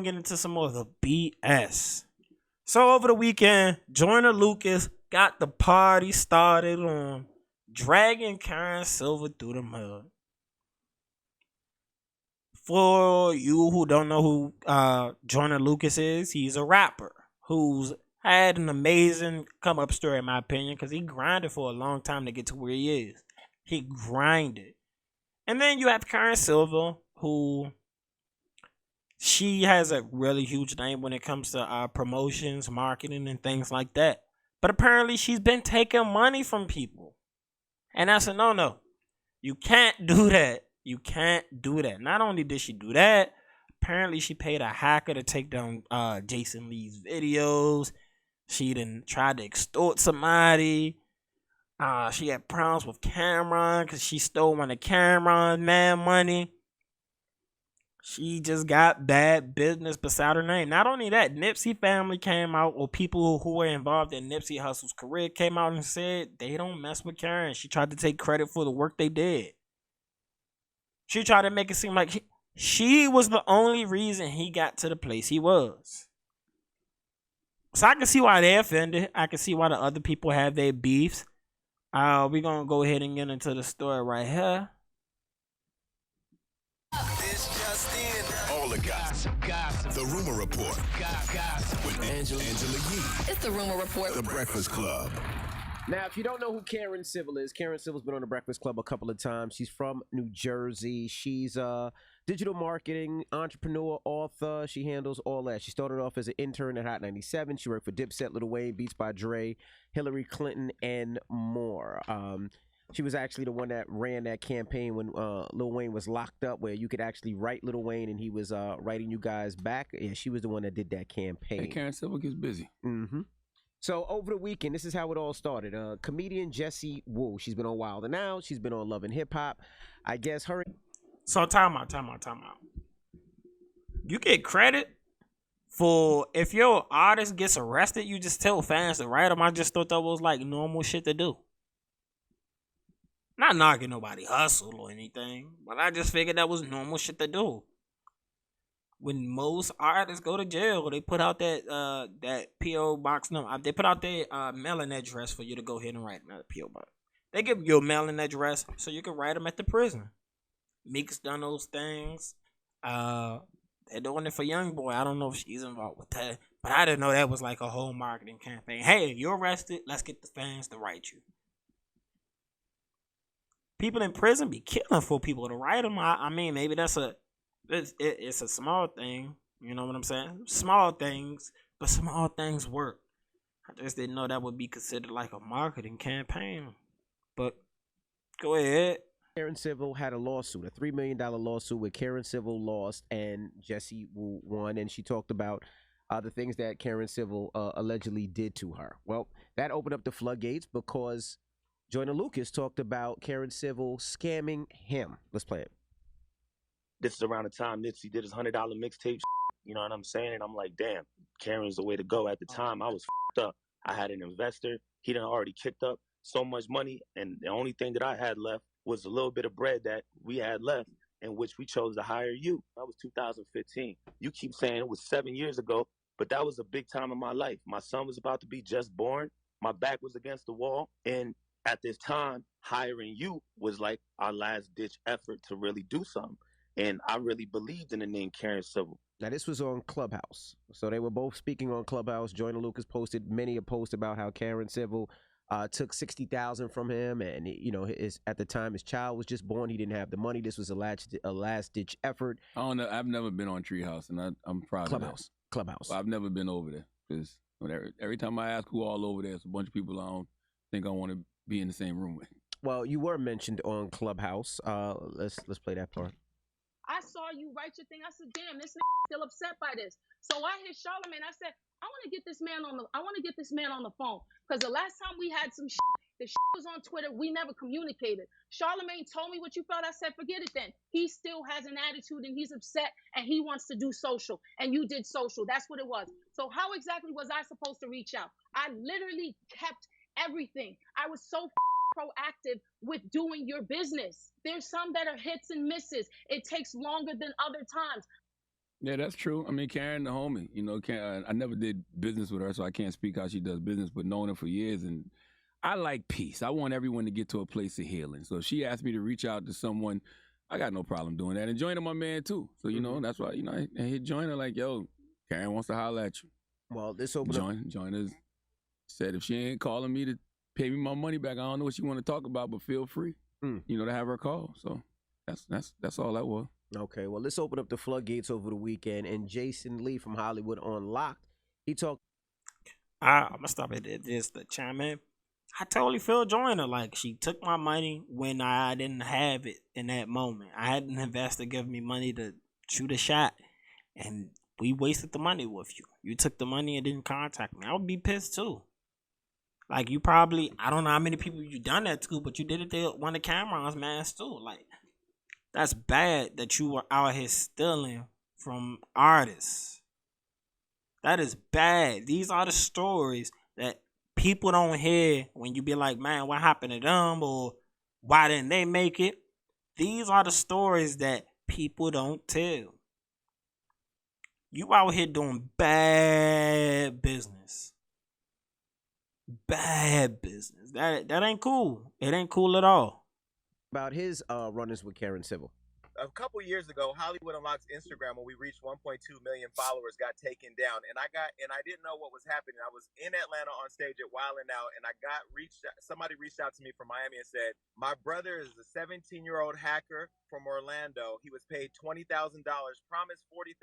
and get into some more of the BS. So over the weekend, Joyner Lucas got the party started on dragging Karen Silver through the mud. For you who don't know who Joyner Lucas is, he's a rapper who's had an amazing come up story in my opinion, because he grinded for a long time to get to where he is. He grinded. And then you have Karen Silver, who she has a really huge name when it comes to promotions, marketing, and things like that. But apparently she's been taking money from people. And that's a no-no. You can't do that. You can't do that. Not only did she do that, apparently she paid a hacker to take down Jason Lee's videos. She then tried to extort somebody. She had problems with Cameron because she stole one of Cameron's man money. She just got bad business beside her name. Not only that, Nipsey family came out, or people who were involved in Nipsey Hussle's career came out and said they don't mess with Karen. She tried to take credit for the work they did. She tried to make it seem like she was the only reason he got to the place he was. So I can see why they're offended. I can see why the other people have their beefs. We're going to go ahead and get into the story right here. All the gossip. The Rumor Report. Gossip. With Angela Yee. It's the Rumor Report. The Breakfast Club. Now, if you don't know who Karen Civil is, Karen Civil's been on the Breakfast Club a couple of times. She's from New Jersey. She's a digital marketing entrepreneur, author. She handles all that. She started off as an intern at Hot 97. She worked for Dipset, Lil Wayne, Beats by Dre, Hillary Clinton, and more. She was actually the one that ran that campaign when Lil Wayne was locked up, where you could actually write Lil Wayne and he was writing you guys back. Yeah, she was the one that did that campaign. Hey, Karen Civil gets busy. Mm-hmm. So over the weekend, this is how it all started. Comedian Jessie Woo, she's been on Wild 'N Out. She's been on Love and Hip Hop. I guess her. So time out. You get credit for if your artist gets arrested, you just tell fans to write them. I just thought that was like normal shit to do. Not knocking nobody hustle or anything, but I just figured that was normal shit to do. When most artists go to jail, they put out that PO box number. They put out their mailing address for you to go ahead and write another PO box. They give you a mailing address so you can write them at the prison. Meek's done those things. They're doing it for Young Boy. I don't know if she's involved with that, but I didn't know that was like a whole marketing campaign. Hey, you're arrested. Let's get the fans to write you. People in prison be killing for people to write them. I mean, maybe that's it's a small thing. You know what I'm saying? Small things, but small things work. I just didn't know that would be considered like a marketing campaign. But go ahead. Karen Civil had a lawsuit, a $3 million lawsuit where Karen Civil lost and Jessie Woo won. And she talked about the things that Karen Civil allegedly did to her. Well, that opened up the floodgates because Joyner Lucas talked about Karen Civil scamming him. Let's play it. This is around the time Nipsey did his $100 mixtape. You know what I'm saying? And I'm like, damn, Karen's the way to go. At the time, I was up. I had an investor. He done already kicked up so much money. And the only thing that I had left was a little bit of bread that we had left, in which we chose to hire you. That was 2015. You keep saying it was 7 years ago, but that was a big time in my life. My son was about to be just born. My back was against the wall. And at this time, hiring you was like our last ditch effort to really do something. And I really believed in the name Karen Civil. Now, this was on Clubhouse. So they were both speaking on Clubhouse. Joyner Lucas posted many a post about how Karen Civil took $60,000 from him. And, you know, at the time, his child was just born. He didn't have the money. This was a last-ditch effort. I don't know. I've never been on Treehouse, and I'm proud of that. Clubhouse. Well, I've never been over there because every time I ask who all over there, it's a bunch of people I don't think I want to be in the same room with. Well, you were mentioned on Clubhouse. Let's play that part. I saw you write your thing. I said, damn, this nigga still upset by this. So I hit Charlamagne. I said, I want to get this man on the phone. Because the last time we had some shit, the shit was on Twitter. We never communicated. Charlamagne told me what you felt. I said, forget it then. He still has an attitude and he's upset and he wants to do social. And you did social. That's what it was. So how exactly was I supposed to reach out? I literally kept everything. I was so proactive with doing your business. There's some that are hits and misses. It takes longer than other times. Yeah, that's true. I mean, Karen, the homie, you know, I never did business with her, so I can't speak how she does business, but known her for years, and I like peace. I want everyone to get to a place of healing. So if she asked me to reach out to someone, I got no problem doing that. And Joyner, my man, too. So, you know, that's why, you know, I hit Joyner like, yo, Karen wants to holler at you. Well, this open up. Joyner said if she ain't calling me to pay me my money back, I don't know what she want to talk about, but feel free, you know, to have her call. So that's all that was. Okay, well, let's open up the floodgates over the weekend. And Jason Lee from Hollywood Unlocked, he talked. I'm gonna stop it at this to chime in. I totally feel Joyner. Like, she took my money when I didn't have it in that moment. I had an investor give me money to shoot a shot, and we wasted the money with you. You took the money and didn't contact me. I would be pissed too. Like, you probably, I don't know how many people you done that to, but you did it to one of Cameron's mans too. Like, that's bad that you were out here stealing from artists. That is bad. These are the stories that people don't hear when you be like, man, what happened to them? Or why didn't they make it? These are the stories that people don't tell. You out here doing bad business. Bad business. That ain't cool. It ain't cool at all. About his run-ins with Karen Civil. A couple years ago, Hollywood Unlocked's Instagram, when we reached 1.2 million followers, got taken down, and I didn't know what was happening. I was in Atlanta on stage at Wildin' Out, and somebody reached out to me from Miami and said, my brother is a 17-year-old hacker from Orlando. He was paid $20,000, promised $40,000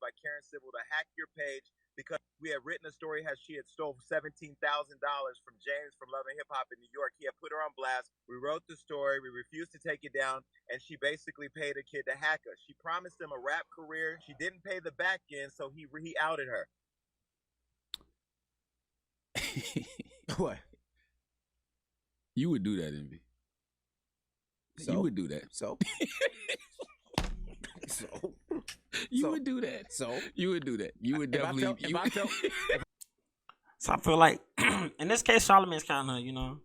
by Karen Civil to hack your page because we had written a story how she had stole $17,000 from James from Love and Hip Hop in New York. He had put her on blast. We wrote the story. We refused to take it down, and she basically paid a kid to hack us. She promised him a rap career. She didn't pay the back end, so he outed her. What? You would do that, Envy. So? You would do that. So? So? You would do that. So? You would do that. You would definitely. So I feel like, in this case, Charlamagne's kind of, you know,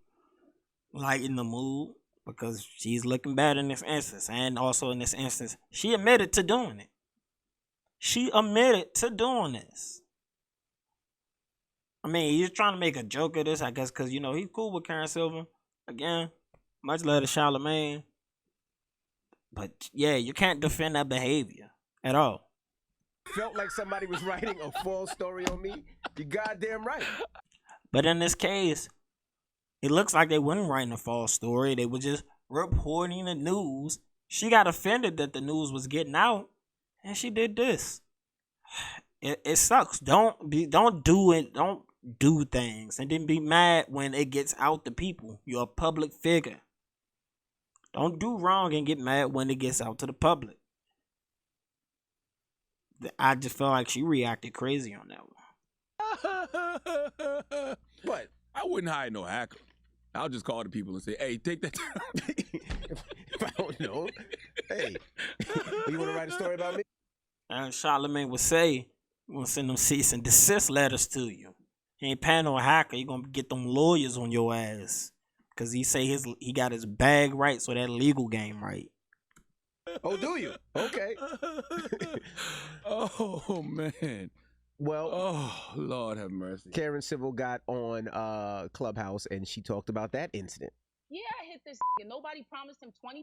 like in the mood because she's looking bad in this instance. And also in this instance, she admitted to doing it. She admitted to doing this. I mean, he's trying to make a joke of this, I guess, because, you know, he's cool with Karen Silver. Again, much love to Charlamagne. But, yeah, you can't defend that behavior at all. Felt like somebody was writing a false story on me? You goddamn right. But in this case, it looks like they weren't writing a false story. They were just reporting the news. She got offended that the news was getting out, and she did this. It sucks. Don't do it. Don't do things and then be mad when it gets out to people. You're a public figure. Don't do wrong and get mad when it gets out to the public. I just felt like she reacted crazy on that one. What? I wouldn't hire no hacker. I'll just call the people and say, hey, take that time. If I don't know. Hey, you want to write a story about me? And Charlamagne would say, we're going to send them cease and desist letters to you. He ain't paying no hacker. You're going to get them lawyers on your ass. Because he say he got his bag right, so that legal game right. Oh, do you? Okay. Oh, man. Well, oh, Lord have mercy. Karen Civil got on Clubhouse, and she talked about that incident. Yeah, I hit this and nobody promised him $20,000.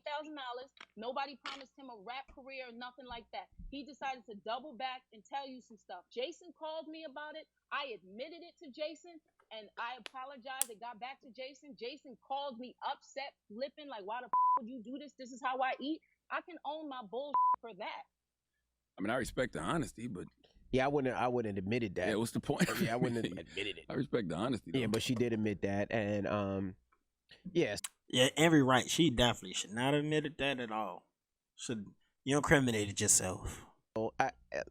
Nobody promised him a rap career or nothing like that. He decided to double back and tell you some stuff. Jason called me about it. I admitted it to Jason, and I apologized. It got back to Jason. Jason called me upset, flipping, like, why the would you do this? This is how I eat. I can own my bullshit for that. I mean, I respect the honesty, but... Yeah, I wouldn't have admitted that. Yeah, what's the point? Yeah, I wouldn't have admitted it. I respect the honesty, though. Yeah, but she did admit that, and yes. Yeah, every right. She definitely should not have admitted that at all. You incriminated yourself. So,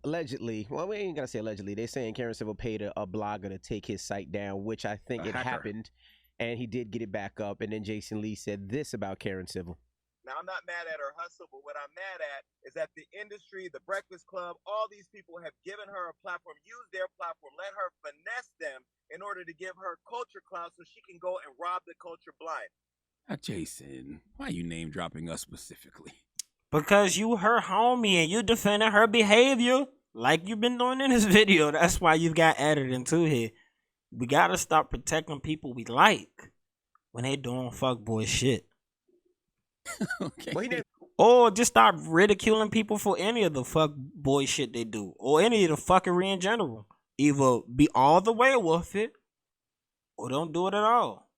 allegedly, well, we ain't gonna say allegedly. They're saying Karen Civil paid a blogger to take his site down, which I think it happened, and he did get it back up. And then Jason Lee said this about Karen Civil. Now, I'm not mad at her hustle, but what I'm mad at is that the industry, the Breakfast Club, all these people have given her a platform, used their platform, let her finesse them in order to give her culture clout so she can go and rob the culture blind. Jason, why are you name dropping us specifically? Because you her homie and you defending her behavior like you've been doing in this video. That's why you got added into here. We gotta stop protecting people we like when they doing fuckboy shit. Okay. Or just stop ridiculing people for any of the fuckboy shit they do. Or any of the fuckery in general. Either be all the way with it or don't do it at all.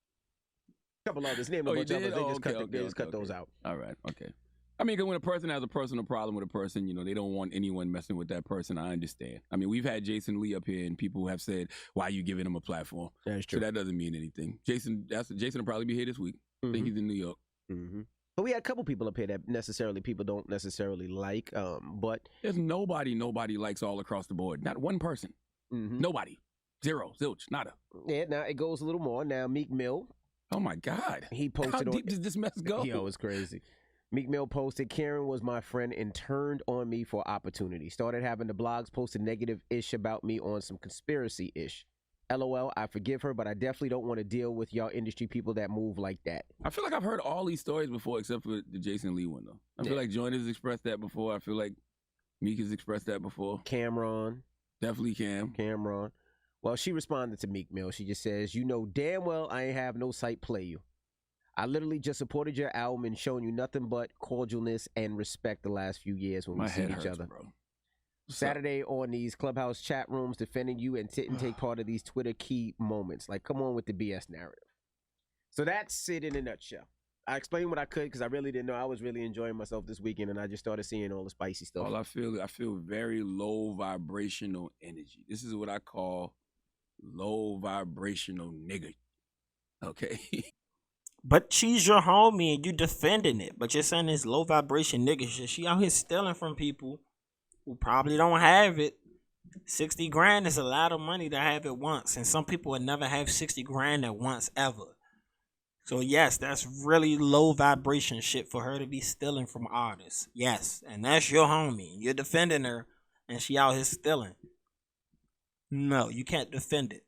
Couple others, name a Oh, you bunch of did? others. They Oh, just okay, cut those out. All right, okay. I mean, 'cause when a person has a personal problem with a person, you know, they don't want anyone messing with that person. I understand. I mean, we've had Jason Lee up here, and people have said, "Why are you giving him a platform?" That's true. So that doesn't mean anything. Jason will probably be here this week. I think he's in New York. But we had a couple people up here that people don't necessarily like. But There's nobody likes all across the board. Not one person. Nobody. Zero. Zilch. Nada. Yeah, now it goes a little more. Now Meek Mill. Oh my God. He posted How deep does this mess go? Yo, it's crazy. Meek Mill posted, Karen was my friend and turned on me for opportunity. Started having the blogs posted negative-ish about me on some conspiracy-ish. LOL, I forgive her, but I definitely don't want to deal with y'all industry people that move like that. I feel like I've heard all these stories before except for the Jason Lee one, though. I feel like Joyner's expressed that before. I feel like Meek has expressed that before. Cameron. Definitely Cameron. Well, she responded to Meek Mill. She just says, you know damn well I ain't have no sight play you. I literally just supported your album and shown you nothing but cordialness and respect the last few years when we see each other. Bro. Saturday on these Clubhouse chat rooms defending you and didn't take part of these Twitter key moments. Like, come on with the BS narrative. So that's it in a nutshell. I explained what I could because I really didn't know. I was really enjoying myself this weekend, and I just started seeing all the spicy stuff. All I feel very low vibrational energy. This is what I call low vibrational nigga. Okay. But she's your homie and you defending it. But you're saying this low vibration nigga shit. She out here stealing from people who probably don't have it. 60 grand is a lot of money to have it once. And some people would never have 60 grand at once ever. So yes, that's really low vibration shit for her to be stealing from artists. Yes. And that's your homie. You're defending her and she out here stealing. No, you can't defend it.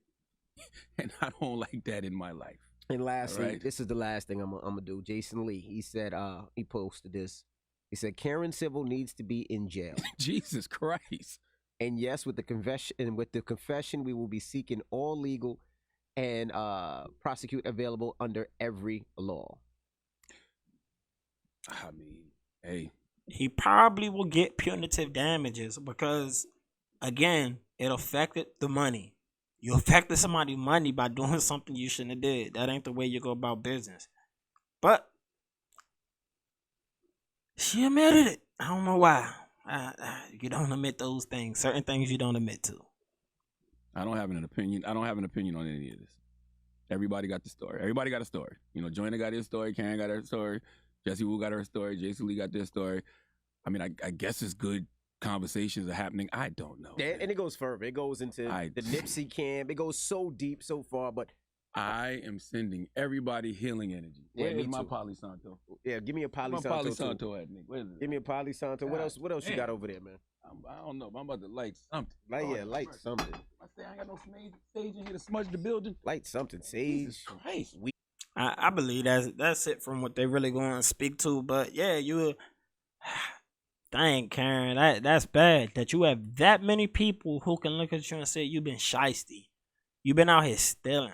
And I don't like that in my life. And lastly, this is the last thing I'm gonna do. Jason Lee, he said, he posted this. He said, Karen Civil needs to be in jail. Jesus Christ. And yes, with the confession, we will be seeking all legal and prosecute available under every law. I mean, hey. He probably will get punitive damages because, again, it affected the money. You affected somebody's money by doing something you shouldn't have did. That ain't the way you go about business. But she admitted it. I don't know why. You don't admit those things. Certain things you don't admit to. I don't have an opinion. I don't have an opinion on any of this. Everybody got the story. Everybody got a story. You know, Joyner got his story. Karen got her story. Jesse Wu got her story. Jason Lee got their story. I mean, I guess it's good. Conversations are happening. I don't know. And it goes further. It goes into the Nipsey camp. It goes so deep, so far. But I am sending everybody healing energy. Where's my Palo Santo? Yeah, give me a Palo Santo. Palo Santo at Nick. Where is it? Give me a Palo Santo. What else you got over there, man? I don't know. But I'm about to light something. Light something. I say I ain't got no sage in here to smudge the building. Light something. Sage. Christ. I believe that's it from what they really going to speak to. But yeah, you. Dang, Karen, that's bad. That you have that many people who can look at you and say you've been shiesty. You've been out here stealing.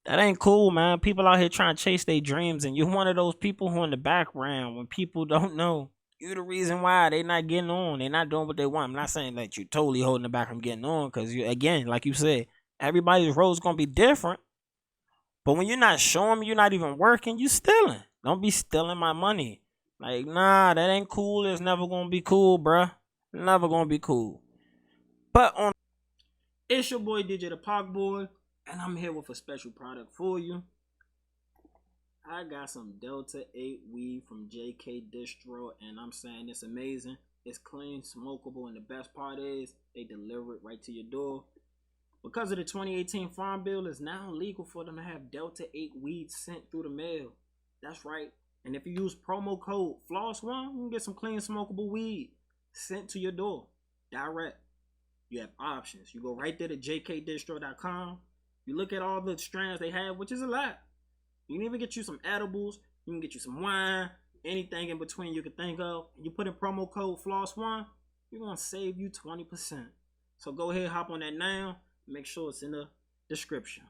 That ain't cool, man. People out here trying to chase their dreams, and you're one of those people who in the background when people don't know. You're the reason why they not getting on. They not doing what they want. I'm not saying that you're totally holding it back from getting on, because you, again, like you said, everybody's role's gonna be different. But when you're not showing me, you're not even working, you stealing. Don't be stealing my money. Like, nah, that ain't cool. It's never gonna be cool, bruh. Never gonna be cool. But it's your boy DJTheParkBoy, and I'm here with a special product for you. I got some Delta 8 weed from JK Distro, and I'm saying it's amazing. It's clean, smokable, and the best part is they deliver it right to your door. Because of the 2018 Farm Bill, it's now legal for them to have Delta 8 weed sent through the mail. That's right. And if you use promo code FLOSS1, you can get some clean, smokable weed sent to your door. Direct. You have options. You go right there to jkdistro.com. You look at all the strands they have, which is a lot. You can even get you some edibles. You can get you some wine. anything in between you could think of, and you put in promo code FLOSS1, we're going to save you 20%. So go ahead, hop on that now. Make sure it's in the description.